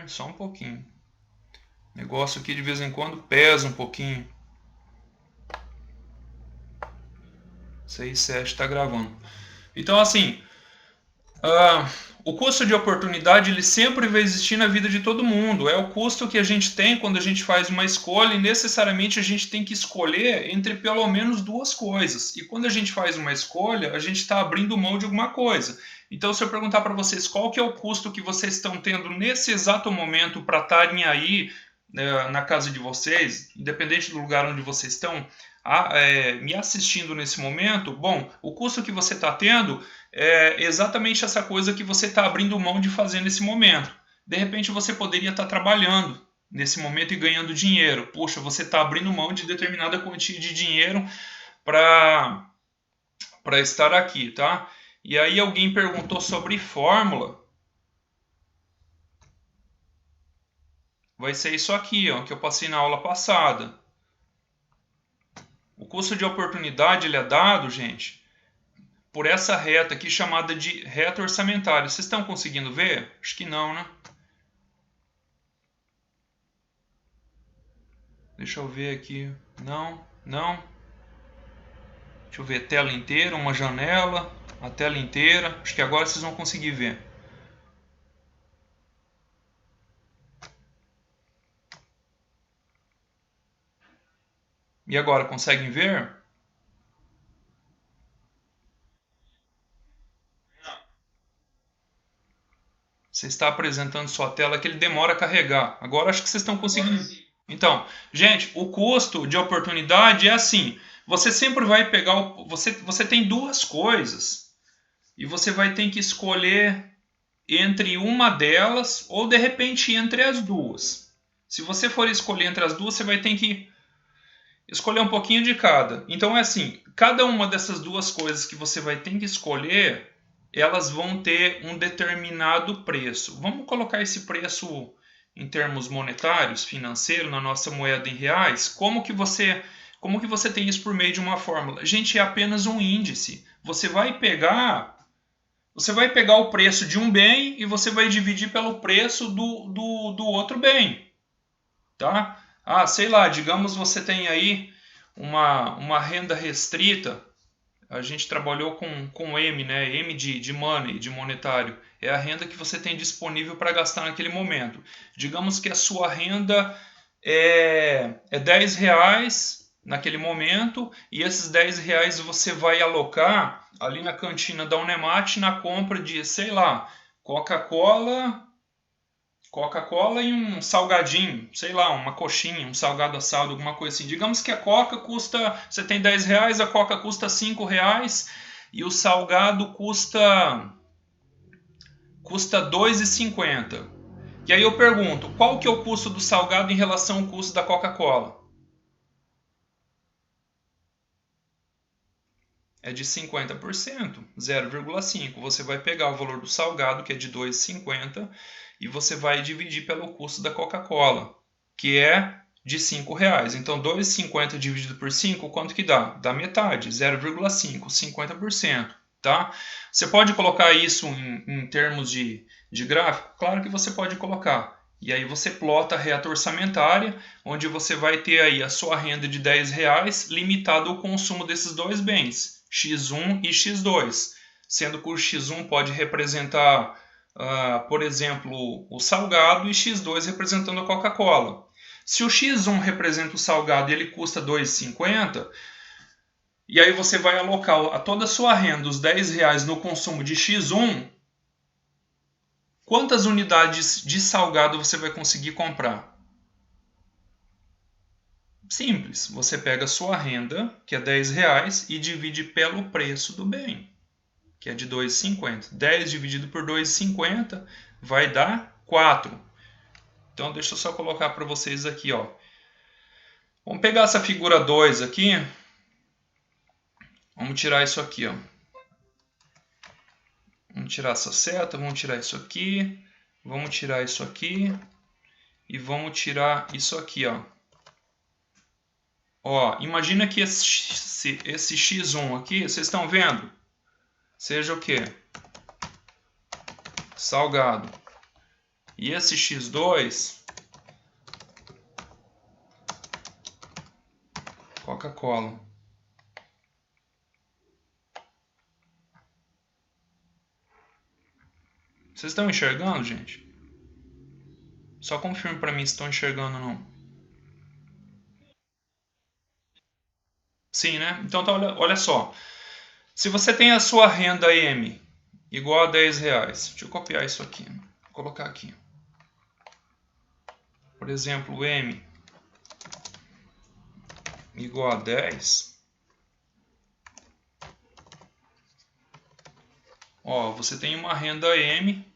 Só um pouquinho. O negócio aqui de vez em quando pesa um pouquinho. 6,7 está gravando. Então, assim, o custo de oportunidade ele sempre vai existir na vida de todo mundo. É o custo que a gente tem quando a gente faz uma escolha e necessariamente a gente tem que escolher entre pelo menos duas coisas. E quando a gente faz uma escolha, a gente está abrindo mão de alguma coisa. Então, se eu perguntar para vocês qual que é o custo que vocês estão tendo nesse exato momento para estarem aí na casa de vocês, independente do lugar onde vocês estão, me assistindo nesse momento, bom, o custo que você está tendo é exatamente essa coisa que você está abrindo mão de fazer nesse momento. De repente você poderia estar trabalhando nesse momento e ganhando dinheiro. Puxa, você está abrindo mão de determinada quantia de dinheiro para estar aqui, tá? E aí alguém perguntou sobre fórmula. Vai ser isso aqui, ó, que eu passei na aula passada. O custo de oportunidade ele é dado, gente, por essa reta aqui chamada de reta orçamentária. Vocês estão conseguindo ver? Acho que não, né? Deixa eu ver aqui. Não, não. Deixa eu ver, tela inteira, uma janela, a tela inteira. Acho que agora vocês vão conseguir ver. E agora, conseguem ver? Você está apresentando sua tela que ele demora a carregar. Agora acho que vocês estão conseguindo. Então, gente, o custo de oportunidade é assim. Você sempre vai pegar. Você tem duas coisas. E você vai ter que escolher entre uma delas ou de repente entre as duas. Se você for escolher entre as duas, você vai ter que escolher um pouquinho de cada. Então é assim, cada uma dessas duas coisas que você vai ter que escolher, elas vão ter um determinado preço. Vamos colocar esse preço em termos monetários, financeiro, na nossa moeda em reais. Como que você tem isso por meio de uma fórmula? Gente, é apenas um índice. Você vai pegar o preço de um bem e você vai dividir pelo preço do outro bem, tá? Sei lá, digamos você tem aí uma renda restrita. A gente trabalhou com M, né? M de money, de monetário. É a renda que você tem disponível para gastar naquele momento. Digamos que a sua renda é 10 reais naquele momento e esses 10 reais você vai alocar ali na cantina da Unemate na compra de, sei lá, Coca-Cola e um salgadinho, sei lá, uma coxinha, um salgado assado, alguma coisa assim. Digamos que a Coca custa, você tem 10 reais, a Coca custa 5 reais e o salgado custa 2,50. E aí eu pergunto, qual que é o custo do salgado em relação ao custo da Coca-Cola? É de 50%, 0,5. Você vai pegar o valor do salgado, que é de 2,50, e você vai dividir pelo custo da Coca-Cola, que é de 5 reais. Então, 2,50 dividido por 5, quanto que dá? Dá metade, 0,5, 50%. Tá? Você pode colocar isso em termos de gráfico? Claro que você pode colocar. E aí você plota a reta orçamentária, onde você vai ter aí a sua renda de 10 reais limitada ao consumo desses dois bens, X1 e X2. Sendo que o X1 pode representar, por exemplo, o salgado e X2 representando a Coca-Cola. Se o X1 representa o salgado e ele custa 2,50, e aí você vai alocar toda a sua renda, os 10 reais no consumo de X1, quantas unidades de salgado você vai conseguir comprar? Simples, você pega a sua renda, que é 10 reais, e divide pelo preço do bem, que é de 2,50. 10 dividido por 2,50 vai dar 4. Então deixa eu só colocar para vocês aqui, ó. Vamos pegar essa figura 2 aqui. Vamos tirar isso aqui, ó. Vamos tirar essa seta, vamos tirar isso aqui, vamos tirar isso aqui e vamos tirar isso aqui, ó. Ó, imagina que esse X1 aqui, vocês estão vendo? Seja o quê? Salgado. E esse X2, Coca-Cola. Vocês estão enxergando, gente? Só confirme para mim se estão enxergando ou não. Sim, né? Então olha só. Se você tem a sua renda M igual a 10 reais, deixa eu copiar isso aqui, vou colocar aqui. Por exemplo, M igual a 10. Ó, você tem uma renda M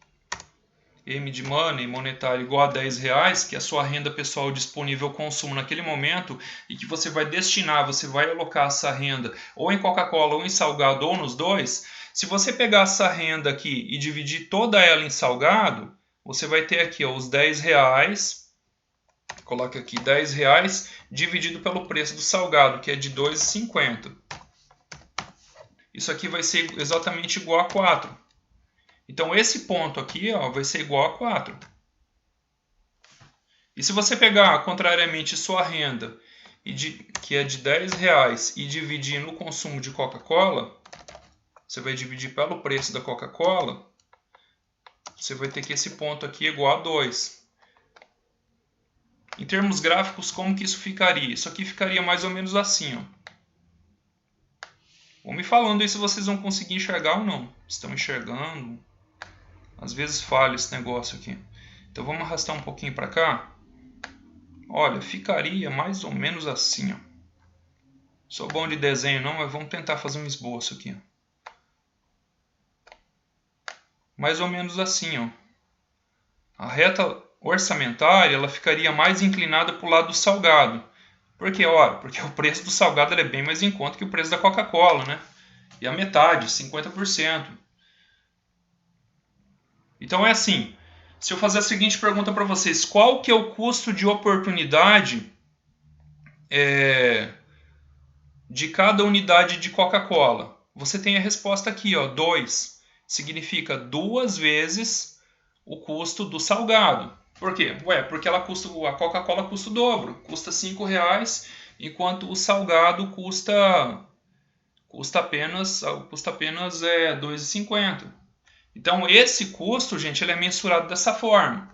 de money, monetário, igual a 10 reais, que é a sua renda pessoal disponível ao consumo naquele momento, e que você vai destinar, você vai alocar essa renda ou em Coca-Cola, ou em salgado, ou nos dois. Se você pegar essa renda aqui e dividir toda ela em salgado, você vai ter aqui ó, os 10 reais, coloca aqui 10 reais, dividido pelo preço do salgado, que é de 2,50. Isso aqui vai ser exatamente igual a 4. Então, esse ponto aqui ó, vai ser igual a 4. E se você pegar, contrariamente, sua renda, que é de 10 reais, e dividir no consumo de Coca-Cola, você vai dividir pelo preço da Coca-Cola, você vai ter que esse ponto aqui é igual a 2. Em termos gráficos, como que isso ficaria? Isso aqui ficaria mais ou menos assim. Ó. Vão me falando aí se vocês vão conseguir enxergar ou não. Estão enxergando? Às vezes falha esse negócio aqui. Então vamos arrastar um pouquinho para cá. Olha, ficaria mais ou menos assim. Ó. Sou bom de desenho não, mas vamos tentar fazer um esboço aqui. Mais ou menos assim. Ó. A reta orçamentária ela ficaria mais inclinada para o lado do salgado. Por quê? Ora, porque o preço do salgado é bem mais em conta que o preço da Coca-Cola, né? E a metade, 50%. Então é assim, se eu fazer a seguinte pergunta para vocês, qual que é o custo de oportunidade de cada unidade de Coca-Cola? Você tem a resposta aqui, ó, 2. Significa 2 vezes o custo do salgado. Por quê? Ué, porque a Coca-Cola custa o dobro, custa 5 reais, enquanto o salgado custa apenas 2,50. Então, esse custo, gente, ele é mensurado dessa forma.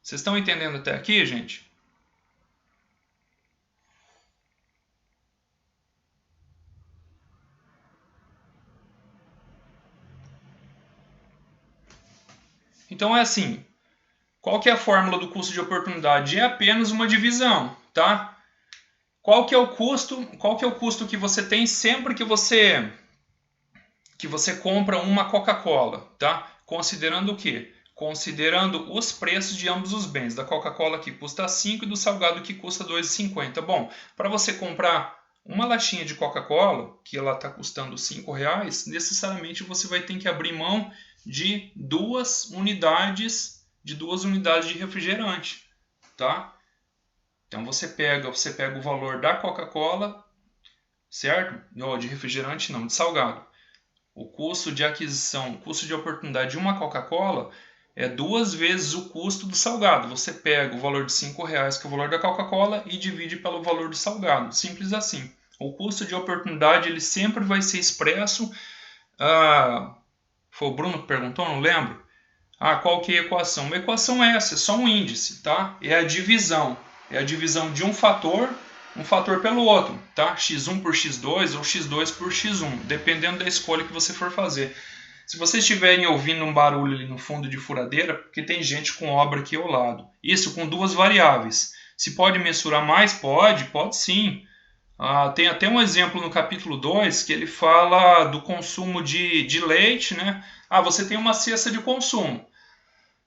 Vocês estão entendendo até aqui, gente? Então, é assim. Qual que é a fórmula do custo de oportunidade? É apenas uma divisão, tá? Qual que é o custo que você tem sempre que você compra uma Coca-Cola, tá? Considerando o quê? Considerando os preços de ambos os bens, da Coca-Cola que custa 5 e do salgado que custa 2,50. Bom, para você comprar uma latinha de Coca-Cola, que ela está custando 5 reais, necessariamente você vai ter que abrir mão de 2 unidades de refrigerante, tá? Então você pega o valor da Coca-Cola, certo? Não, de refrigerante não, de salgado. O custo de aquisição, o custo de oportunidade de uma Coca-Cola é 2 vezes o custo do salgado. Você pega o valor de 5 reais, que é o valor da Coca-Cola, e divide pelo valor do salgado. Simples assim. O custo de oportunidade ele sempre vai ser expresso. Foi o Bruno que perguntou, não lembro. Qual que é a equação? Uma equação é essa, é só um índice, tá? É a divisão. É a divisão de um fator pelo outro, tá? x1 por x2 ou x2 por x1, dependendo da escolha que você for fazer. Se vocês estiverem ouvindo um barulho ali no fundo de furadeira, porque tem gente com obra aqui ao lado. Isso com 2 variáveis. Se pode mensurar mais? Pode sim. Tem até um exemplo no capítulo 2 que ele fala do consumo de leite, né? Você tem uma cesta de consumo.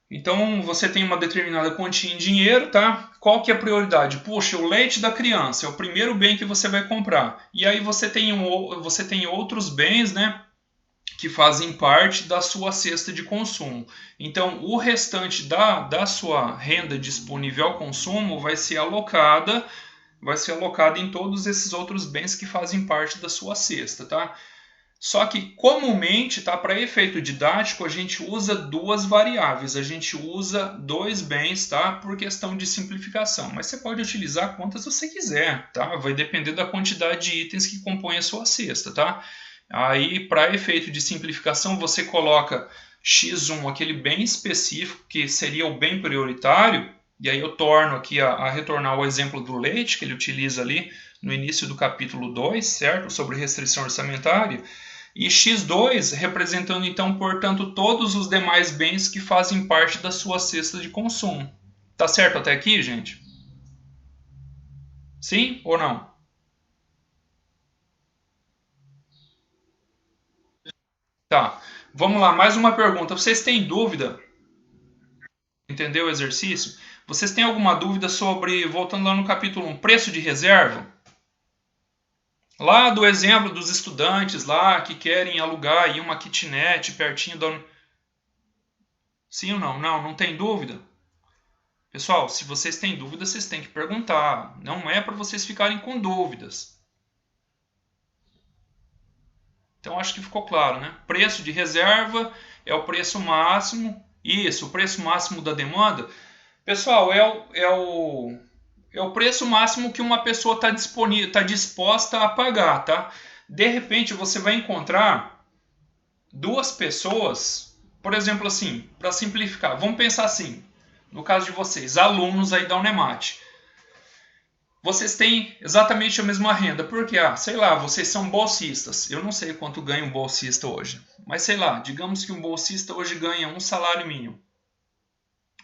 Então, você tem uma determinada quantia em dinheiro, tá? Qual que é a prioridade? Puxa, o leite da criança é o primeiro bem que você vai comprar. E aí você tem outros bens, né? Que fazem parte da sua cesta de consumo. Então, o restante da sua renda disponível ao consumo vai ser alocada em todos esses outros bens que fazem parte da sua cesta, tá? Só que comumente, tá, para efeito didático, a gente usa duas variáveis, a gente usa dois bens, tá, por questão de simplificação. Mas você pode utilizar quantas você quiser, tá? Vai depender da quantidade de itens que compõem a sua cesta, tá? Aí, para efeito de simplificação, você coloca x1, aquele bem específico, que seria o bem prioritário, e aí eu torno aqui a retornar o exemplo do leite, que ele utiliza ali no início do capítulo 2, certo? Sobre restrição orçamentária. E x2 representando, então, portanto, todos os demais bens que fazem parte da sua cesta de consumo. Tá certo até aqui, gente? Sim ou não? Tá. Vamos lá, mais uma pergunta. Vocês têm dúvida? Entendeu o exercício? Vocês têm alguma dúvida sobre, voltando lá no capítulo 1, preço de reserva? Lá do exemplo dos estudantes lá que querem alugar aí uma kitnet pertinho da... Sim ou não? Não, não tem dúvida? Pessoal, se vocês têm dúvidas, vocês têm que perguntar. Não é para vocês ficarem com dúvidas. Então acho que ficou claro, né? Preço de reserva é o preço máximo. Isso, o preço máximo da demanda. Pessoal, é o preço máximo que uma pessoa está disponível, está disposta a pagar, tá? De repente você vai encontrar duas pessoas, por exemplo, assim, para simplificar, vamos pensar assim, no caso de vocês, alunos aí da Unemate. Vocês têm exatamente a mesma renda, porque, sei lá, vocês são bolsistas. Eu não sei quanto ganha um bolsista hoje, mas sei lá, digamos que um bolsista hoje ganha um salário mínimo.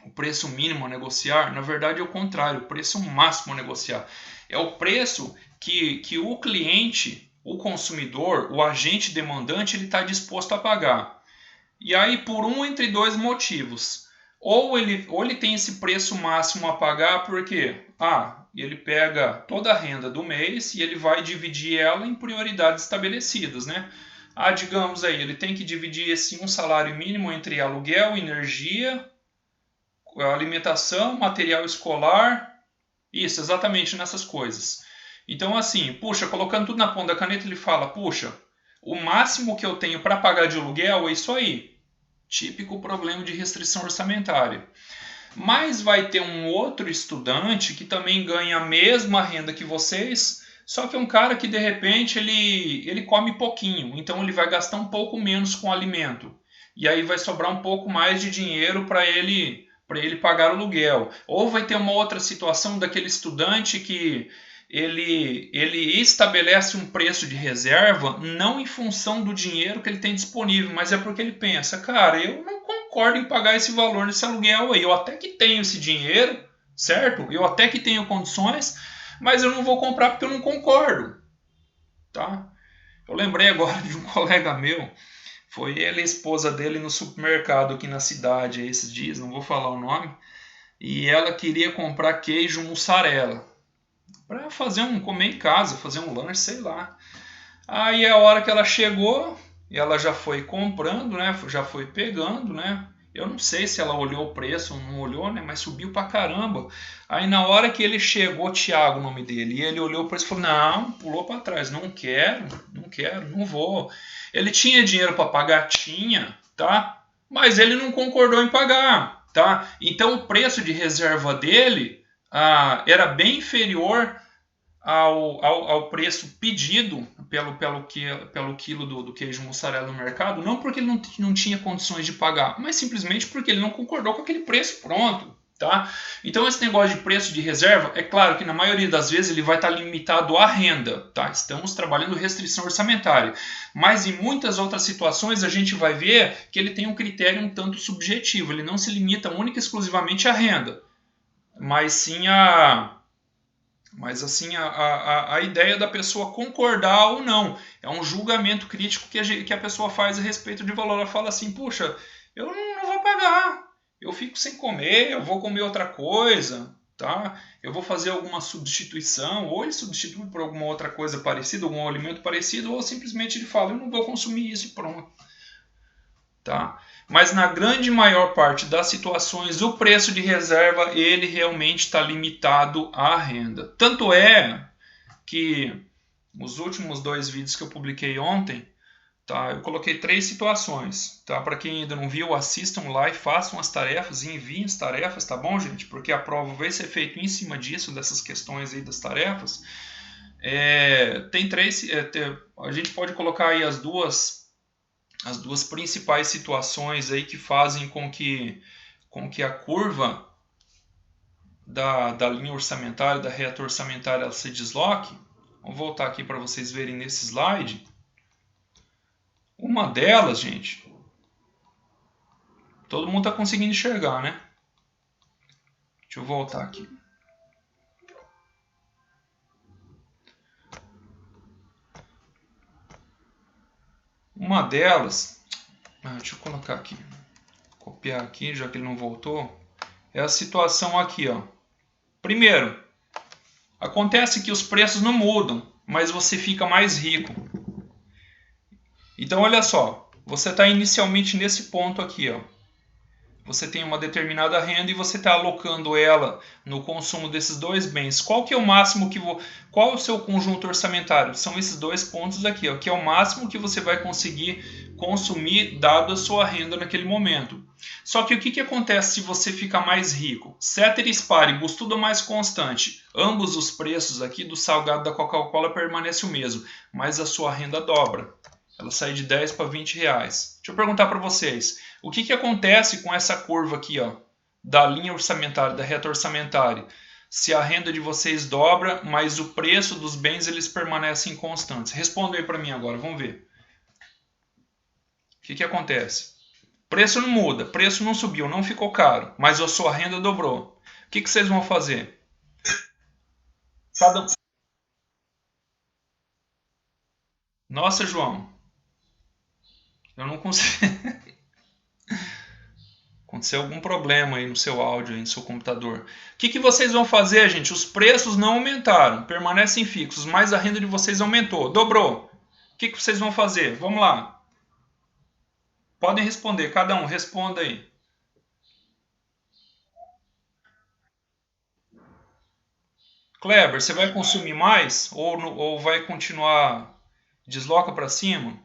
O preço mínimo a negociar, na verdade, é o contrário, o preço máximo a negociar. É o preço que o cliente, o consumidor, o agente demandante, ele está disposto a pagar. E aí, por um entre dois motivos. Ou ele tem esse preço máximo a pagar, porque ele pega toda a renda do mês e ele vai dividir ela em prioridades estabelecidas, né? Digamos aí, ele tem que dividir esse um salário mínimo entre aluguel, energia, alimentação, material escolar, isso, exatamente nessas coisas. Então, assim, puxa, colocando tudo na ponta da caneta, ele fala, puxa, o máximo que eu tenho para pagar de aluguel é isso aí. Típico problema de restrição orçamentária. Mas vai ter um outro estudante que também ganha a mesma renda que vocês, só que é um cara que de repente ele come pouquinho, então ele vai gastar um pouco menos com alimento. E aí vai sobrar um pouco mais de dinheiro para ele pagar o aluguel. Ou vai ter uma outra situação daquele estudante que ele estabelece um preço de reserva não em função do dinheiro que ele tem disponível, mas é porque ele pensa, cara, eu não concordo em pagar esse valor nesse aluguel aí. Eu até que tenho esse dinheiro, certo? Eu até que tenho condições, mas eu não vou comprar porque eu não concordo, tá? Eu lembrei agora de um colega meu, foi ele e a esposa dele no supermercado aqui na cidade esses dias, não vou falar o nome, e ela queria comprar queijo mussarela para comer em casa, fazer um lanche, sei lá. Aí a hora que ela chegou, ela já foi comprando, né? Já foi pegando, né? Eu não sei se ela olhou o preço ou não olhou, né? Mas subiu pra caramba. Aí na hora que ele chegou, Thiago, o nome dele, e ele olhou o preço e falou: não, pulou para trás, não quero, não vou. Ele tinha dinheiro para pagar, tinha, tá? Mas ele não concordou em pagar, tá? Então o preço de reserva dele era bem inferior ao preço pedido pelo quilo do queijo mussarela no mercado, não porque ele não tinha condições de pagar, mas simplesmente porque ele não concordou com aquele preço pronto. Tá? Então esse negócio de preço de reserva, é claro que na maioria das vezes ele vai estar limitado à renda. Tá? Estamos trabalhando restrição orçamentária. Mas em muitas outras situações a gente vai ver que ele tem um critério um tanto subjetivo. Ele não se limita única e exclusivamente à renda, mas sim a ideia da pessoa concordar ou não. É um julgamento crítico que a pessoa faz a respeito de valor. Ela fala assim, puxa, eu não vou pagar. Eu fico sem comer, eu vou comer outra coisa, tá? Eu vou fazer alguma substituição, ou ele substitui por alguma outra coisa parecida, algum alimento parecido, ou simplesmente ele fala, eu não vou consumir isso e pronto. Tá? Mas na grande maior parte das situações, o preço de reserva ele realmente está limitado à renda. Tanto é que os últimos 2 vídeos que eu publiquei ontem, Tá? Eu coloquei 3 situações. Tá? Para quem ainda não viu, assistam lá e façam as tarefas e enviem as tarefas, tá bom, gente? Porque a prova vai ser feita em cima disso, dessas questões aí das tarefas. Tem 3. A gente pode colocar aí as duas principais situações aí que fazem com que a curva da linha orçamentária, da reta orçamentária, ela se desloque. Vamos voltar aqui para vocês verem nesse slide. Uma delas, gente, todo mundo está conseguindo enxergar, né? Deixa eu voltar aqui. Uma delas, deixa eu colocar aqui, copiar aqui, já que ele não voltou, é a situação aqui, ó. Primeiro, acontece que os preços não mudam, mas você fica mais rico. Então, olha só, você está inicialmente nesse ponto aqui, ó. Você tem uma determinada renda e você está alocando ela no consumo desses dois bens. Qual que é o máximo que qual é o seu conjunto orçamentário? São esses 2 pontos aqui, ó, que é o máximo que você vai conseguir consumir dado a sua renda naquele momento. Só que o que acontece se você fica mais rico? Ceteris paribus, tudo mais constante. Ambos os preços aqui do salgado da Coca-Cola permanecem o mesmo, mas a sua renda dobra. Ela sai de 10 para 20 reais. Deixa eu perguntar para vocês. O que acontece com essa curva aqui, ó, da linha orçamentária, da reta orçamentária? Se a renda de vocês dobra, mas o preço dos bens eles permanecem constantes. Responda aí para mim agora, vamos ver. O que acontece? Preço não muda, preço não subiu, não ficou caro, mas a sua renda dobrou. O que vocês vão fazer? Nossa, João, eu não consigo. Aconteceu algum problema aí no seu áudio, aí no seu computador. O que vocês vão fazer, gente? Os preços não aumentaram, permanecem fixos, mas a renda de vocês aumentou, dobrou. O que vocês vão fazer? Vamos lá. Podem responder, cada um, responda aí. Kleber, você vai consumir mais ou vai continuar desloca para cima?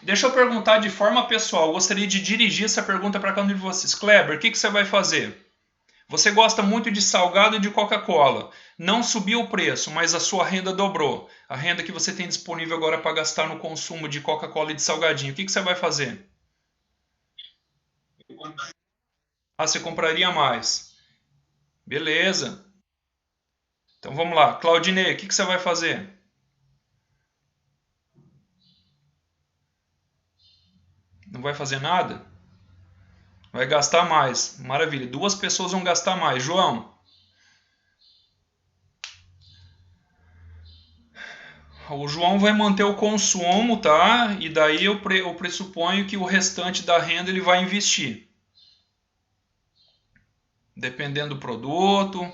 Deixa eu perguntar de forma pessoal. Eu gostaria de dirigir essa pergunta para cada um de vocês. Kleber, o que você vai fazer? Você gosta muito de salgado e de Coca-Cola. Não subiu o preço, mas a sua renda dobrou. A renda que você tem disponível agora para gastar no consumo de Coca-Cola e de salgadinho. O que você vai fazer? Ah, você compraria mais. Beleza. Então vamos lá. Claudinei, o que você vai fazer? Não vai fazer nada? Vai gastar mais. Maravilha. 2 pessoas vão gastar mais. João. O João vai manter o consumo, tá? E daí eu pressuponho que o restante da renda ele vai investir. Dependendo do produto.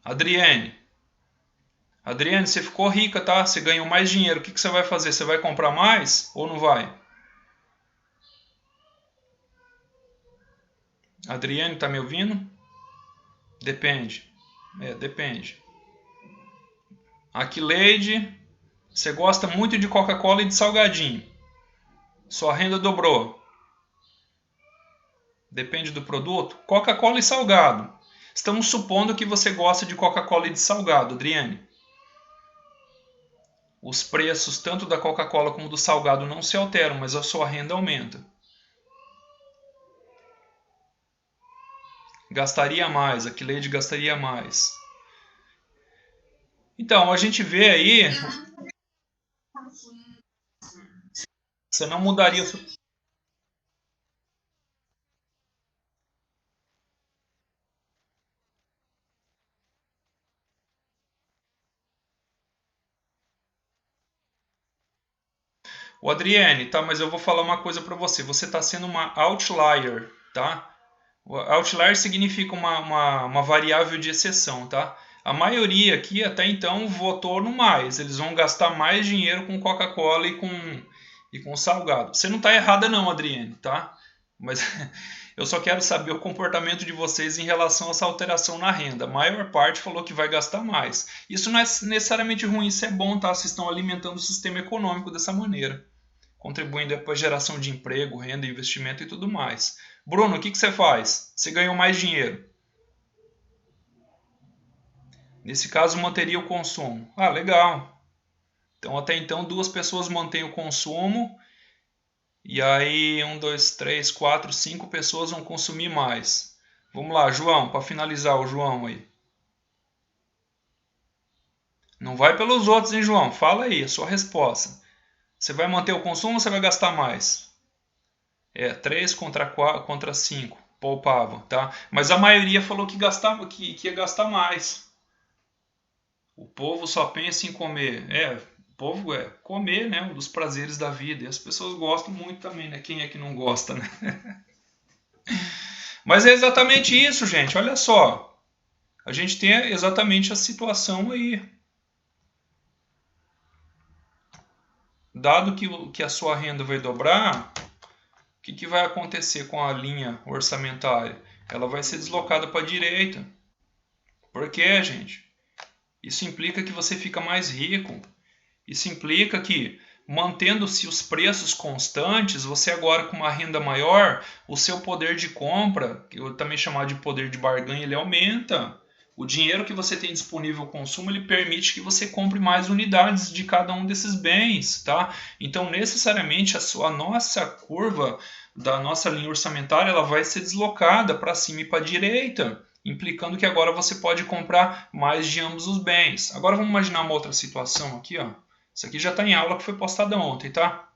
Adriane. Adriane, você ficou rica, tá? Você ganhou mais dinheiro. O que você vai fazer? Você vai comprar mais ou não vai? Adriane, tá me ouvindo? Depende. Depende. Aquileide, você gosta muito de Coca-Cola e de salgadinho. Sua renda dobrou. Depende do produto. Coca-Cola e salgado. Estamos supondo que você gosta de Coca-Cola e de salgado, Adriane. Os preços tanto da Coca-Cola como do salgado não se alteram, mas a sua renda aumenta. Gastaria mais, a Cleide gastaria mais. Então, a gente vê aí. Você não mudaria. O Adriane, tá? Mas eu vou falar uma coisa para você. Você está sendo uma outlier, tá? O outlier significa uma variável de exceção, tá? A maioria aqui até então votou no mais. Eles vão gastar mais dinheiro com Coca-Cola e com salgado. Você não está errada não, Adriane, tá? Mas Eu só quero saber o comportamento de vocês em relação a essa alteração na renda. A maior parte falou que vai gastar mais. Isso não é necessariamente ruim, isso é bom, tá? Vocês estão alimentando o sistema econômico dessa maneira, contribuindo para a geração de emprego, renda, investimento e tudo mais. Bruno, o que você faz? Você ganhou mais dinheiro. Nesse caso, manteria o consumo. Ah, legal. Então, até então, 2 pessoas mantêm o consumo. E aí, 1, 2, 3, 4, 5 pessoas vão consumir mais. Vamos lá, João, para finalizar o João aí. Não vai pelos outros, hein, João? Fala aí, a sua resposta. Você vai manter o consumo ou você vai gastar mais? 3 contra 5. Poupava, tá? Mas a maioria falou que ia gastar mais. O povo só pensa em comer. O povo é comer, né? Um dos prazeres da vida. E as pessoas gostam muito também, né? Quem é que não gosta, né? Mas é exatamente isso, gente. Olha só. A gente tem exatamente a situação aí. Dado que a sua renda vai dobrar, o que vai acontecer com a linha orçamentária? Ela vai ser deslocada para a direita. Por quê, gente? Isso implica que você fica mais rico. Isso implica que, mantendo-se os preços constantes, você agora com uma renda maior, o seu poder de compra, que eu também chamar de poder de barganha, ele aumenta. O dinheiro que você tem disponível ao consumo, ele permite que você compre mais unidades de cada um desses bens, tá? Então, necessariamente, a nossa curva da nossa linha orçamentária, ela vai ser deslocada para cima e para a direita, implicando que agora você pode comprar mais de ambos os bens. Agora vamos imaginar uma outra situação aqui, ó. Isso aqui já está em aula que foi postada ontem, tá?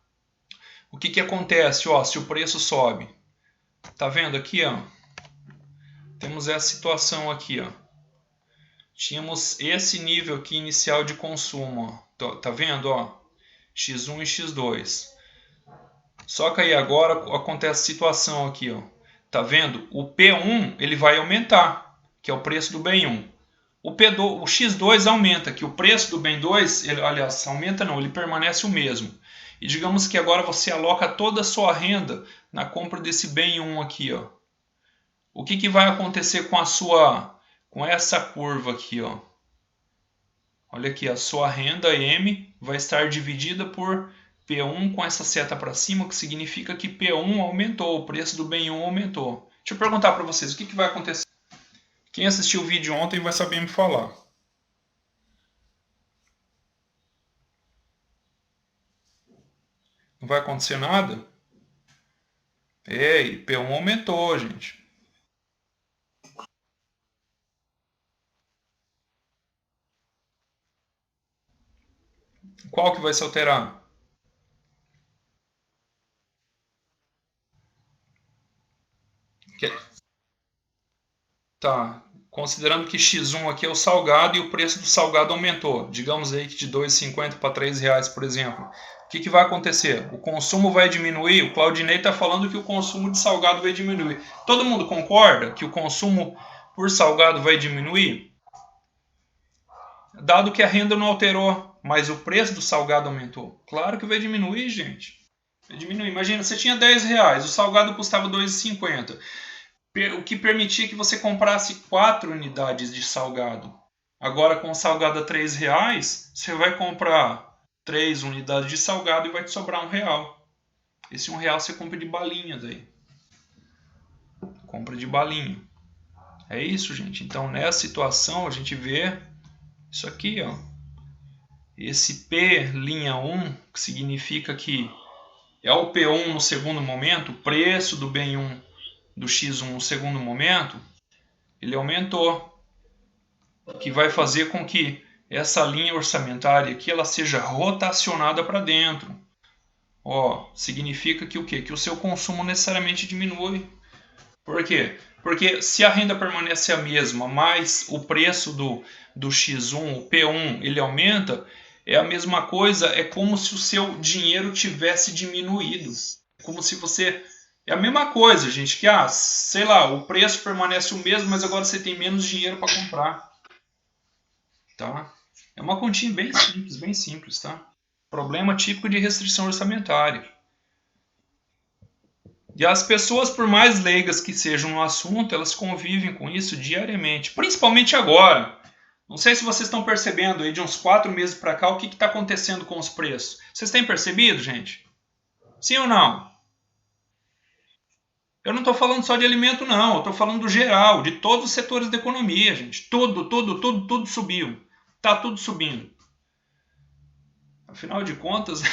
O que acontece, ó, se o preço sobe? Tá vendo aqui, ó? Temos essa situação aqui, ó. Tínhamos esse nível aqui inicial de consumo, ó. Tá vendo, ó? X1 e X2. Só que aí agora acontece a situação aqui, ó. Tá vendo? O P1 ele vai aumentar, que é o preço do bem 1. O X2 aumenta, que o preço do bem 2, aliás, aumenta não, ele permanece o mesmo. E digamos que agora você aloca toda a sua renda na compra desse bem 1 aqui, ó. O que vai acontecer com essa curva aqui, ó? Olha aqui, a sua renda M vai estar dividida por P1 com essa seta para cima, que significa que P1 aumentou, o preço do bem 1 aumentou. Deixa eu perguntar para vocês, o que vai acontecer? Quem assistiu o vídeo ontem vai saber me falar. Não vai acontecer nada? E P1 aumentou, gente. Qual que vai se alterar? Tá. Considerando que X1 aqui é o salgado e o preço do salgado aumentou. Digamos aí que de R$ 2,50 para R$ 3,00, por exemplo. O que vai acontecer? O consumo vai diminuir? O Claudinei está falando que o consumo de salgado vai diminuir. Todo mundo concorda que o consumo por salgado vai diminuir? Dado que a renda não alterou, mas o preço do salgado aumentou. Claro que vai diminuir, gente. Vai diminuir. Imagina, você tinha R$ 10, o salgado custava R$ 2,50. O que permitia que você comprasse 4 unidades de salgado. Agora, com o salgado a R$ 3, você vai comprar 3 unidades de salgado e vai te sobrar R$ 1. Esse R$ 1 você compra de balinhas aí. Compra de balinha. É isso, gente. Então, nessa situação, a gente vê isso aqui, ó. Esse P'1, que significa que é o P1 no segundo momento, o preço do bem 1 do X1 no segundo momento, ele aumentou, o que vai fazer com que essa linha orçamentária aqui ela seja rotacionada para dentro. Ó, significa que o quê? Que o seu consumo necessariamente diminui. Por quê? Porque se a renda permanece a mesma, mas o preço do X1, o P1, ele aumenta, é a mesma coisa, é como se o seu dinheiro tivesse diminuído. É como se você... É a mesma coisa, gente, que, sei lá, o preço permanece o mesmo, mas agora você tem menos dinheiro para comprar. Tá? É uma continha bem simples, tá? Problema típico de restrição orçamentária. E as pessoas, por mais leigas que sejam no assunto, elas convivem com isso diariamente, principalmente agora. Não sei se vocês estão percebendo aí de uns 4 meses para cá o que está acontecendo com os preços. Vocês têm percebido, gente? Sim ou não? Eu não estou falando só de alimento, não. Eu estou falando do geral, de todos os setores da economia, gente. Tudo subiu. Está tudo subindo. Afinal de contas,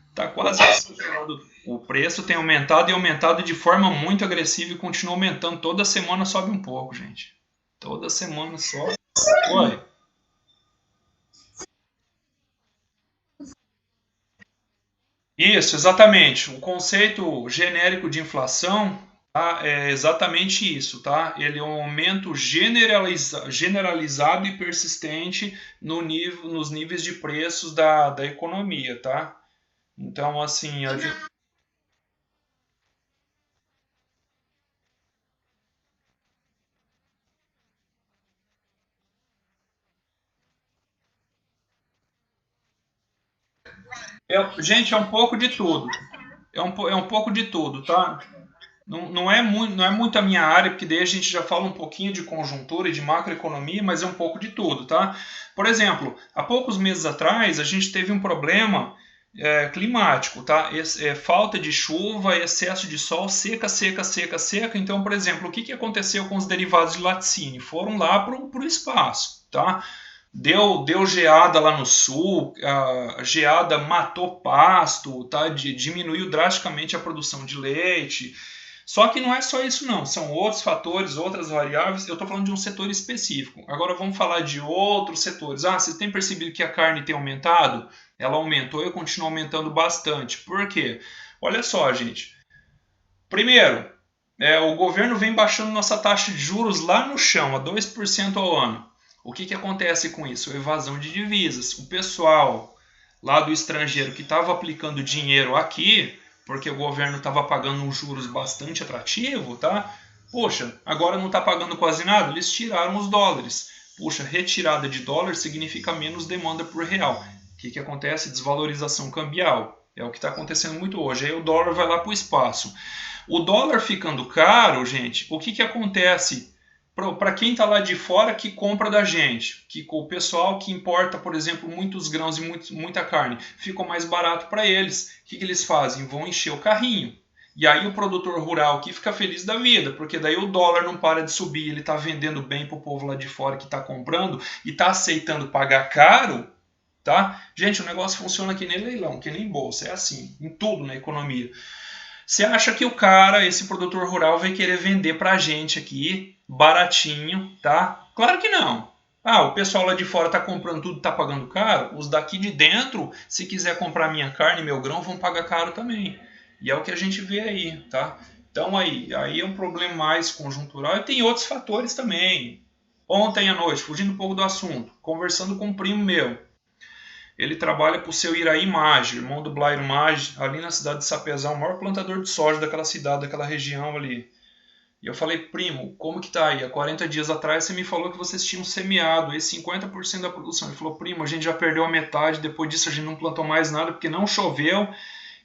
está quase estourado. O preço tem aumentado e aumentado de forma muito agressiva e continua aumentando. Toda semana sobe um pouco, gente. Toda semana sobe. Oi. Isso, exatamente. O conceito genérico de inflação, tá, é exatamente isso, tá? Ele é um aumento generalizado e persistente no nível, nos níveis de preços da economia, tá? Então, assim, gente, é um pouco de tudo. É um pouco de tudo, tá? Não é muito a minha área, porque daí a gente já fala um pouquinho de conjuntura e de macroeconomia, mas é um pouco de tudo, tá? Por exemplo, há poucos meses atrás a gente teve um problema climático, tá? Falta de chuva, excesso de sol, seca. Então, por exemplo, o que aconteceu com os derivados de laticínio? Foram lá para o espaço, tá? Deu geada lá no sul, a geada matou pasto, tá? Diminuiu drasticamente a produção de leite. Só que não é só isso não, são outros fatores, outras variáveis. Eu estou falando de um setor específico. Agora vamos falar de outros setores. Ah, vocês têm percebido que a carne tem aumentado? Ela aumentou e continua aumentando bastante. Por quê? Olha só, gente. Primeiro, o governo vem baixando nossa taxa de juros lá no chão, a 2% ao ano. O que acontece com isso? Evasão de divisas. O pessoal lá do estrangeiro que estava aplicando dinheiro aqui, porque o governo estava pagando uns juros bastante atrativo, tá? Poxa, agora não está pagando quase nada, eles tiraram os dólares. Puxa, retirada de dólar significa menos demanda por real. O que acontece? Desvalorização cambial. É o que está acontecendo muito hoje. Aí o dólar vai lá para o espaço. O dólar ficando caro, gente, o que acontece para quem está lá de fora que compra da gente? Que o pessoal que importa, por exemplo, muitos grãos e muita carne, fica mais barato para eles. O que eles fazem? Vão encher o carrinho. E aí o produtor rural aqui fica feliz da vida, porque daí o dólar não para de subir, ele está vendendo bem para o povo lá de fora que está comprando e está aceitando pagar caro, tá? Gente, o negócio funciona que nem leilão, que nem bolsa, é assim, em tudo na economia. Você acha que o cara, esse produtor rural, vai querer vender pra gente aqui baratinho, tá? Claro que não. Ah, o pessoal lá de fora tá comprando tudo, tá pagando caro. Os daqui de dentro, se quiser comprar minha carne, meu grão, vão pagar caro também. E é o que a gente vê aí, tá? Então aí é um problema mais conjuntural e tem outros fatores também. Ontem à noite, fugindo um pouco do assunto, conversando com um primo meu, ele trabalha para o seu Iraí Maggi, irmão do Blairo Maggi, ali na cidade de Sapezal, o maior plantador de soja daquela cidade, daquela região ali. E eu falei, primo, como que tá aí? Há 40 dias atrás você me falou que vocês tinham semeado aí 50% da produção. Ele falou, primo, a gente já perdeu a metade, depois disso a gente não plantou mais nada porque não choveu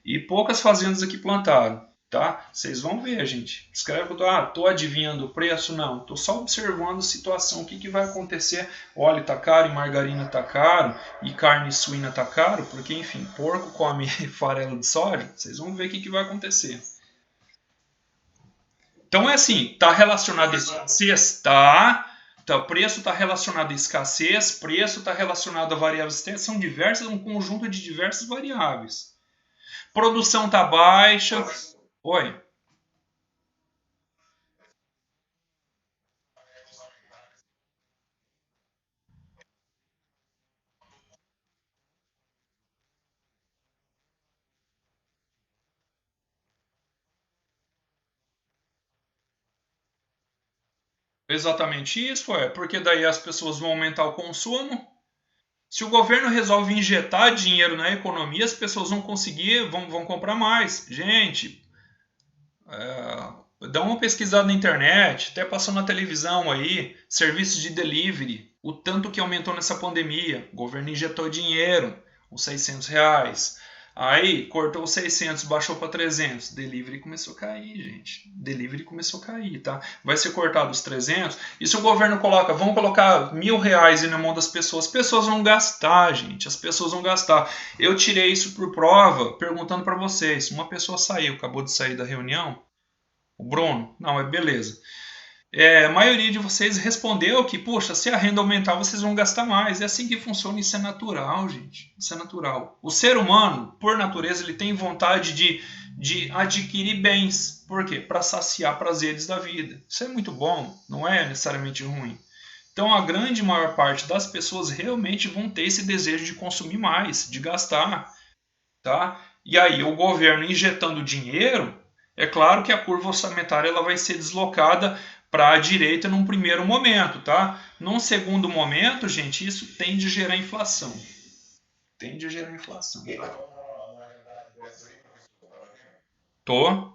e poucas fazendas aqui plantaram. Tá? Vocês vão ver, gente. Escreve, tô adivinhando o preço? Não, tô só observando a situação, o que vai acontecer. Óleo tá caro, e margarina tá caro, e carne suína tá caro, porque enfim, porco come farelo de soja. Vocês vão ver o que vai acontecer. Então é assim, tá relacionado a escassez, o preço está relacionado à escassez, preço está relacionado a variáveis externas, são diversas, um conjunto de diversas variáveis. Produção tá baixa. Oi. Exatamente isso, porque daí as pessoas vão aumentar o consumo. Se o governo resolve injetar dinheiro na economia, as pessoas vão conseguir, vão comprar mais. Gente, dá uma pesquisada na internet, até passou na televisão aí, serviços de delivery, o tanto que aumentou nessa pandemia. O governo injetou dinheiro, os R$ 600. Aí cortou 600, baixou para 300. Delivery começou a cair, gente. Delivery começou a cair, tá? Vai ser cortado os 300. E se o governo coloca, vamos colocar R$ 1.000 na mão das pessoas, as pessoas vão gastar, gente. As pessoas vão gastar. Eu tirei isso por prova, perguntando para vocês. Uma pessoa saiu, acabou de sair da reunião. O Bruno. Não, é beleza. A maioria de vocês respondeu que, poxa, se a renda aumentar, vocês vão gastar mais. É assim que funciona, isso é natural, gente. Isso é natural. O ser humano, por natureza, ele tem vontade de adquirir bens. Por quê? Para saciar prazeres da vida. Isso é muito bom, não é necessariamente ruim. Então, a grande maior parte das pessoas realmente vão ter esse desejo de consumir mais, de gastar, tá? E aí, o governo injetando dinheiro, é claro que a curva orçamentária ela vai ser deslocada para a direita num primeiro momento, tá? Num segundo momento, gente, isso tende a gerar inflação. Tende a gerar inflação. Tá? Tô.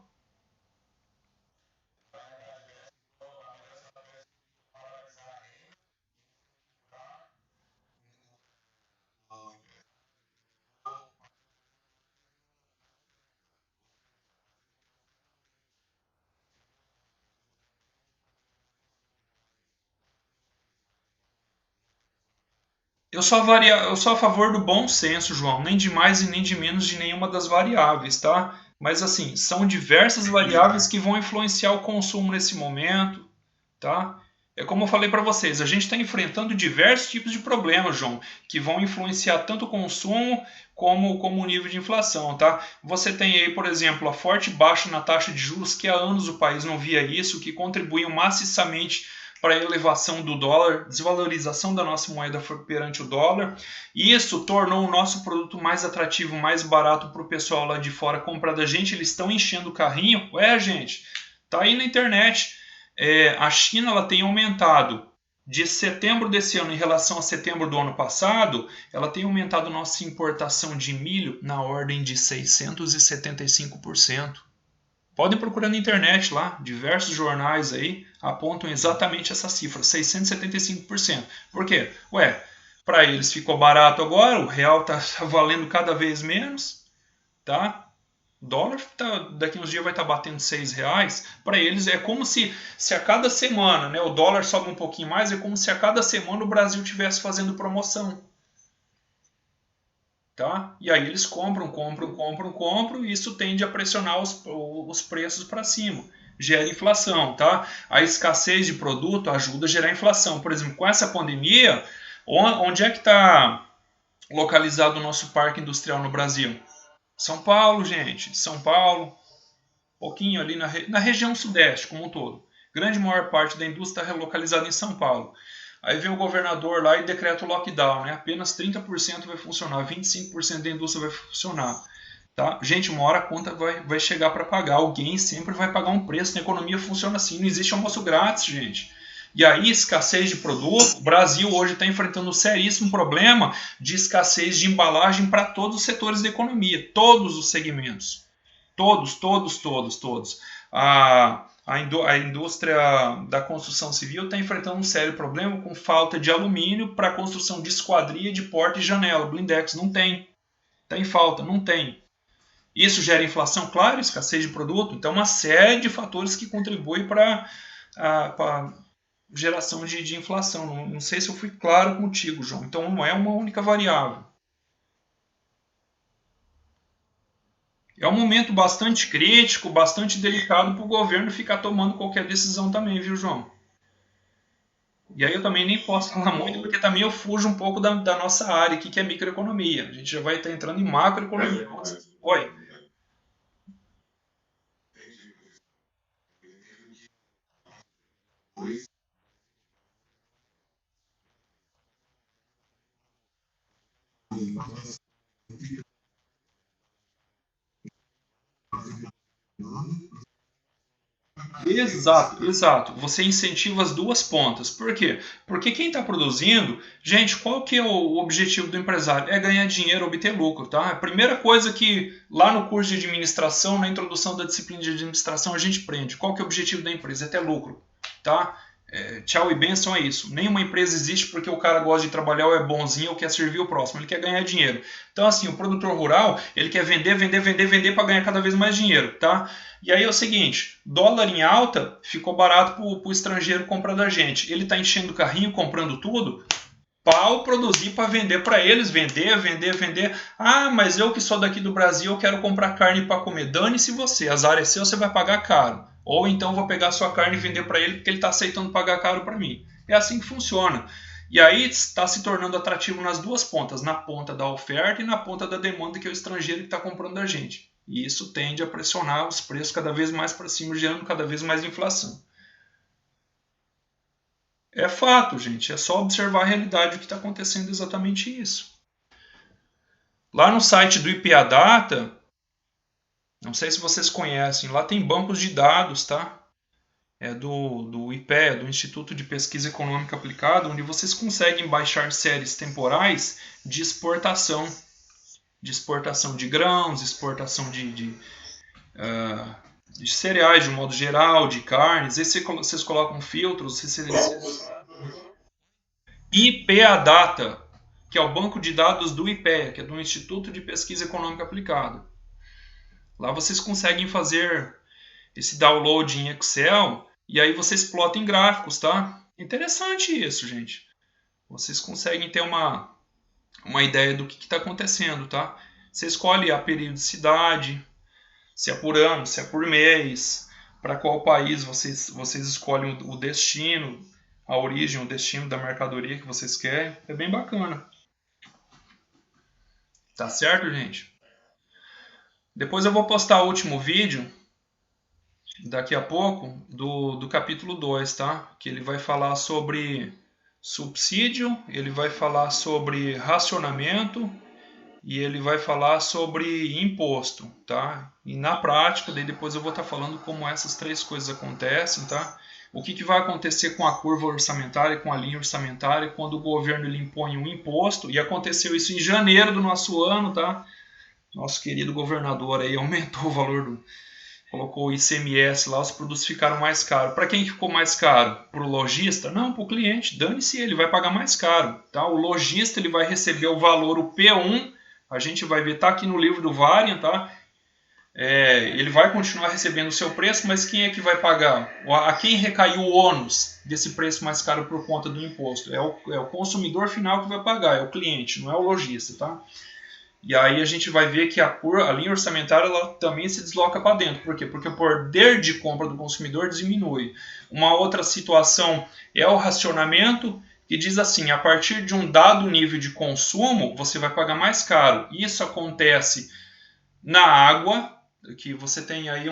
Eu sou a favor do bom senso, João, nem de mais e nem de menos de nenhuma das variáveis, tá? Mas assim, são diversas variáveis que vão influenciar o consumo nesse momento, tá? É como eu falei para vocês, a gente está enfrentando diversos tipos de problemas, João, que vão influenciar tanto o consumo como o nível de inflação, tá? Você tem aí, por exemplo, a forte baixa na taxa de juros, que há anos o país não via isso, que contribuiu maciçamente para a elevação do dólar, desvalorização da nossa moeda perante o dólar. E isso tornou o nosso produto mais atrativo, mais barato para o pessoal lá de fora comprar da gente. Eles estão enchendo o carrinho. Ué, gente, tá aí na internet. A China ela tem aumentado de setembro desse ano em relação a setembro do ano passado, ela tem aumentado nossa importação de milho na ordem de 675%. Podem procurar na internet lá, diversos jornais aí apontam exatamente essa cifra, 675%. Por quê? Ué, para eles ficou barato agora, o real está valendo cada vez menos, tá? O dólar daqui uns dias vai estar batendo R$ 6. Para eles é como se a cada semana, né, o dólar sobe um pouquinho mais, é como se a cada semana o Brasil estivesse fazendo promoção. Tá? E aí eles compram, e isso tende a pressionar os preços para cima. Gera inflação, tá? A escassez de produto ajuda a gerar inflação. Por exemplo, com essa pandemia, onde é que está localizado o nosso parque industrial no Brasil? São Paulo, gente. São Paulo, um pouquinho ali na região sudeste como um todo. Grande maior parte da indústria está localizada em São Paulo. Aí vem o governador lá e decreta o lockdown, né? Apenas 30% vai funcionar, 25% da indústria vai funcionar. Tá? Gente, uma hora a conta vai chegar para pagar. Alguém sempre vai pagar um preço. Na economia funciona assim, não existe almoço grátis, gente. E aí, escassez de produto. O Brasil hoje está enfrentando um seríssimo problema de escassez de embalagem para todos os setores da economia, todos os segmentos. Todos. A indústria da construção civil está enfrentando um sério problema com falta de alumínio para a construção de esquadria, de porta e janela. Blindex não tem. Está em falta, não tem. Isso gera inflação, claro, escassez de produto. Então, uma série de fatores que contribuem para a geração de inflação. Não sei se eu fui claro contigo, João. Então, não é uma única variável. É um momento bastante crítico, bastante delicado para o governo ficar tomando qualquer decisão também, viu, João? E aí eu também nem posso falar muito, porque também eu fujo um pouco da nossa área aqui, que é microeconomia. A gente já vai estar entrando em macroeconomia. Oi. Exato. Você incentiva as duas pontas. Por quê? Porque quem está produzindo, gente, qual que é o objetivo do empresário? É ganhar dinheiro, obter lucro, tá? A primeira coisa que lá no curso de administração, na introdução da disciplina de administração, a gente aprende. Qual que é o objetivo da empresa? É ter lucro, tá? Tchau e benção é isso. Nenhuma empresa existe porque o cara gosta de trabalhar ou é bonzinho ou quer servir o próximo. Ele quer ganhar dinheiro. Então, assim, o produtor rural, ele quer vender para ganhar cada vez mais dinheiro, tá? E aí é o seguinte, dólar em alta, ficou barato pro estrangeiro comprar da gente. Ele tá enchendo o carrinho, comprando tudo, pau produzir para vender para eles, vender. Ah, mas eu que sou daqui do Brasil, eu quero comprar carne para comer. Dane-se você, azar é seu, você vai pagar caro. Ou então vou pegar sua carne e vender para ele porque ele está aceitando pagar caro para mim. É assim que funciona. E aí está se tornando atrativo nas duas pontas, na ponta da oferta e na ponta da demanda, que é o estrangeiro que está comprando da gente. E isso tende a pressionar os preços cada vez mais para cima, gerando cada vez mais inflação. É fato, gente. É só observar a realidade, o que está acontecendo exatamente isso. Lá no site do IPEA-Data, não sei se vocês conhecem, lá tem bancos de dados, tá? É do IPEA, do Instituto de Pesquisa Econômica Aplicada, onde vocês conseguem baixar séries temporais de exportação de grãos, exportação de cereais de um modo geral, de carnes. Aí vocês colocam filtros, IPEA-Data, que é o banco de dados do IPEA, que é do Instituto de Pesquisa Econômica Aplicada. Lá vocês conseguem fazer esse download em Excel e aí você explota em gráficos, tá? Interessante isso, gente. Vocês conseguem ter uma ideia do que está acontecendo, tá? Você escolhe a periodicidade, se é por ano, se é por mês, para qual país vocês escolhem o destino, a origem, o destino da mercadoria que vocês querem. É bem bacana. Tá certo, gente? Depois eu vou postar o último vídeo, daqui a pouco, do capítulo 2, tá? Que ele vai falar sobre subsídio, ele vai falar sobre racionamento e ele vai falar sobre imposto, tá? E na prática, daí depois eu vou estar falando como essas três coisas acontecem, tá? O que vai acontecer com a curva orçamentária, com a linha orçamentária, quando o governo ele impõe um imposto, e aconteceu isso em janeiro do nosso ano, tá? Nosso querido governador aí aumentou o valor colocou o ICMS lá, os produtos ficaram mais caros. Para quem ficou mais caro? Para o lojista? Não, para o cliente. Dane-se, ele vai pagar mais caro. Tá? O lojista ele vai receber o valor, o P1, a gente vai ver, tá aqui no livro do Varian, tá? Ele vai continuar recebendo o seu preço, mas quem é que vai pagar? A quem recaiu o ônus desse preço mais caro por conta do imposto? É o consumidor final que vai pagar, é o cliente, não é o lojista, tá? E aí a gente vai ver que a linha orçamentária ela também se desloca para dentro. Por quê? Porque o poder de compra do consumidor diminui. Uma outra situação é o racionamento, que diz assim, a partir de um dado nível de consumo, você vai pagar mais caro. Isso acontece na água, que você tem aí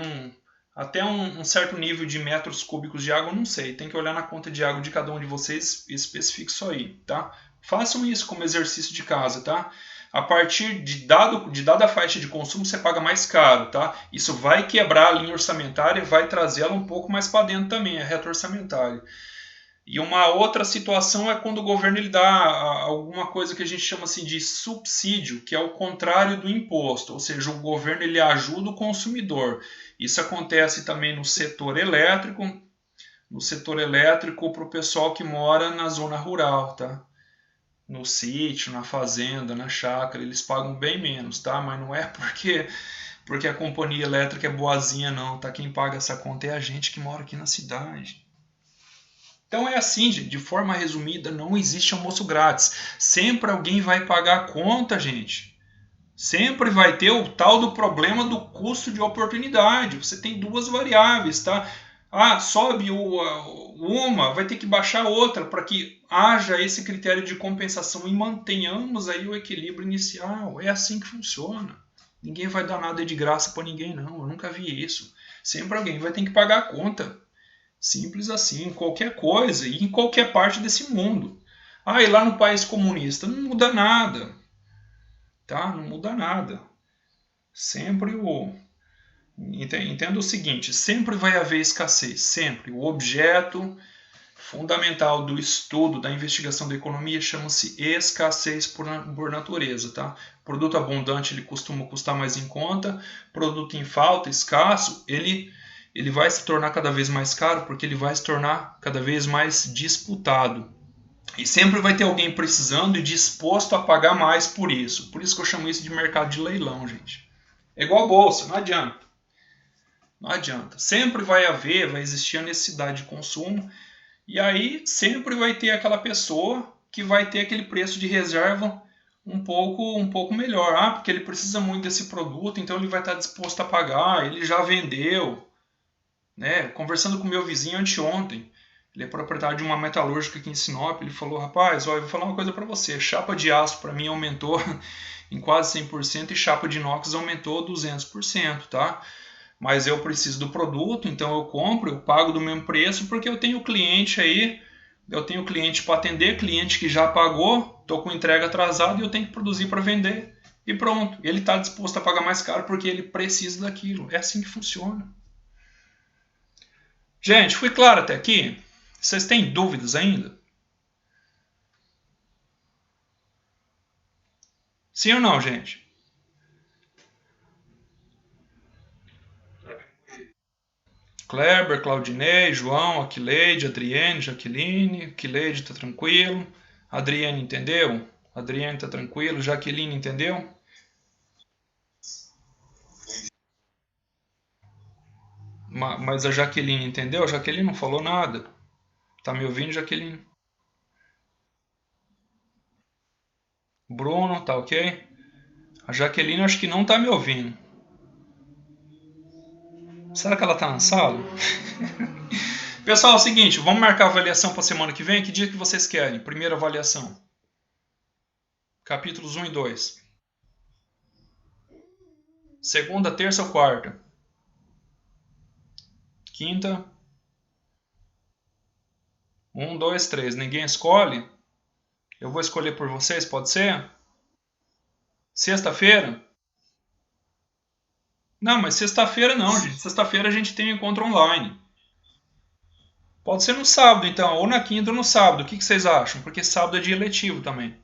até um certo nível de metros cúbicos de água, não sei. Tem que olhar na conta de água de cada um de vocês e especifique isso aí, tá? Façam isso como exercício de casa, tá? A partir de dada faixa de consumo, você paga mais caro, tá? Isso vai quebrar a linha orçamentária e vai trazê-la um pouco mais para dentro também, a reta orçamentária. E uma outra situação é quando o governo ele dá alguma coisa que a gente chama assim de subsídio, que é o contrário do imposto, ou seja, o governo ele ajuda o consumidor. Isso acontece também no setor elétrico para o pessoal que mora na zona rural, tá? No sítio, na fazenda, na chácara, eles pagam bem menos, tá? Mas não é porque a companhia elétrica é boazinha, não, tá? Quem paga essa conta é a gente que mora aqui na cidade. Então é assim, gente, de forma resumida, não existe almoço grátis. Sempre alguém vai pagar a conta, gente. Sempre vai ter o tal do problema do custo de oportunidade. Você tem duas variáveis, tá? Sobe uma, vai ter que baixar outra para que haja esse critério de compensação e mantenhamos aí o equilíbrio inicial. É assim que funciona. Ninguém vai dar nada de graça para ninguém, não. Eu nunca vi isso. Sempre alguém vai ter que pagar a conta. Simples assim, qualquer coisa e em qualquer parte desse mundo. E lá no país comunista não muda nada. Tá? Não muda nada. Sempre Entenda o seguinte, sempre vai haver escassez, sempre. O objeto fundamental do estudo, da investigação da economia, chama-se escassez por natureza. Tá? Produto abundante ele costuma custar mais em conta, produto em falta, escasso, ele ele vai se tornar cada vez mais caro porque ele vai se tornar cada vez mais disputado. E sempre vai ter alguém precisando e disposto a pagar mais por isso. Por isso que eu chamo isso de mercado de leilão, gente. É igual a bolsa, não adianta. Não adianta. Sempre vai existir a necessidade de consumo. E aí sempre vai ter aquela pessoa que vai ter aquele preço de reserva um pouco melhor. Ah, porque ele precisa muito desse produto, então ele vai estar disposto a pagar, ele já vendeu. Né? Conversando com meu vizinho anteontem, ele é proprietário de uma metalúrgica aqui em Sinop, ele falou, rapaz, ó, eu vou falar uma coisa para você, chapa de aço para mim aumentou em quase 100% e chapa de inox aumentou 200%, tá? Mas eu preciso do produto, então eu compro, eu pago do mesmo preço, porque eu tenho cliente aí, eu tenho cliente para atender, cliente que já pagou, estou com entrega atrasada e eu tenho que produzir para vender. E pronto, ele está disposto a pagar mais caro porque ele precisa daquilo. É assim que funciona. Gente, fui claro até aqui? Vocês têm dúvidas ainda? Sim ou não, gente? Kleber, Claudinei, João, Aquileide, Adriane, Jaqueline. Aquileide tá tranquilo. Adriane entendeu? Adriane tá tranquilo. Jaqueline entendeu? Mas a Jaqueline entendeu? A Jaqueline não falou nada. Tá me ouvindo, Jaqueline? Bruno, tá ok? A Jaqueline acho que não tá me ouvindo. Será que ela tá na sala? Pessoal, é o seguinte, vamos marcar a avaliação para semana que vem? Que dia que vocês querem? Primeira avaliação. Capítulos 1 e 2. Segunda, terça ou quarta? Quinta. 1, 2, 3. Ninguém escolhe? Eu vou escolher por vocês, pode ser? Sexta-feira? Não, mas sexta-feira não, gente. Sexta-feira a gente tem encontro online. Pode ser no sábado, então, ou na quinta ou no sábado. O que vocês acham? Porque sábado é dia letivo também.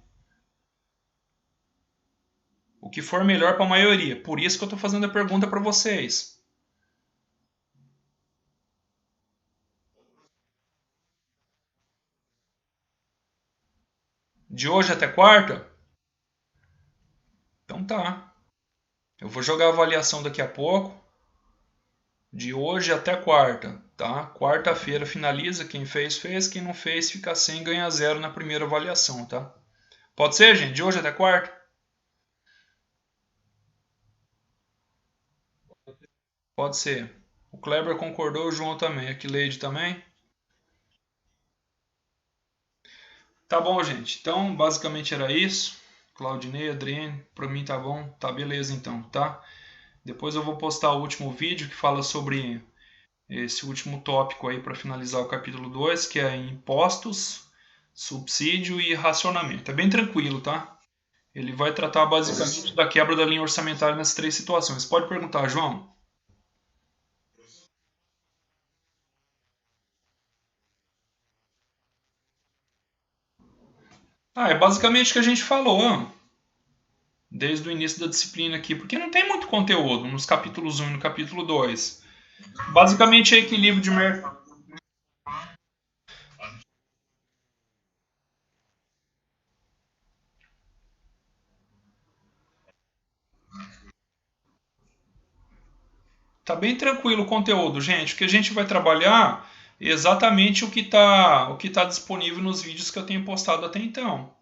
O que for melhor para a maioria. Por isso que eu estou fazendo a pergunta para vocês. De hoje até quarta? Então tá. Eu vou jogar a avaliação daqui a pouco. De hoje até quarta, tá? Quarta-feira finaliza. Quem fez, fez. Quem não fez, fica sem, ganha zero na primeira avaliação, tá? Pode ser, gente? De hoje até quarta? Pode ser. O Kleber concordou, o João também. A Kileide também? Tá bom, gente. Então, basicamente era isso. Claudinei, Adriane, pra mim tá bom. Tá beleza então, tá? Depois eu vou postar o último vídeo que fala sobre esse último tópico aí para finalizar o capítulo 2, que é impostos, subsídio e racionamento. É bem tranquilo, tá? Ele vai tratar basicamente da quebra da linha orçamentária nessas três situações. Pode perguntar, João? Ah, é basicamente o que a gente falou desde o início da disciplina aqui, porque não tem muito conteúdo nos capítulos 1 e no capítulo 2. Basicamente é equilíbrio de mercado. Tá bem tranquilo o conteúdo, gente. O que a gente vai trabalhar é exatamente o que tá disponível nos vídeos que eu tenho postado até então.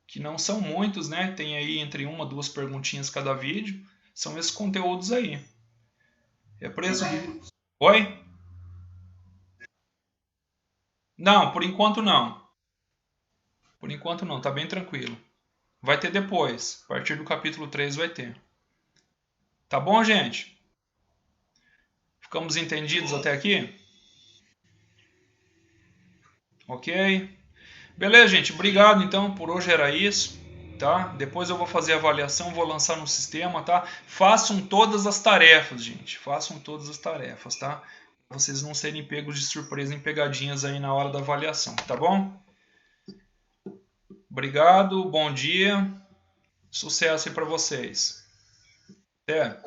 Que não são muitos, né? Tem aí entre uma, duas perguntinhas cada vídeo. São esses conteúdos aí. É preço de... Oi? Não, por enquanto não. Por enquanto não, tá bem tranquilo. Vai ter depois. A partir do capítulo 3 vai ter. Tá bom, gente? Ficamos entendidos até aqui? Ok? Beleza, gente. Obrigado então. Por hoje era isso. Tá? Depois eu vou fazer a avaliação, vou lançar no sistema, tá? Façam todas as tarefas, gente. Façam todas as tarefas, tá? Pra vocês não serem pegos de surpresa em pegadinhas aí na hora da avaliação, tá bom? Obrigado, bom dia. Sucesso aí para vocês. Até.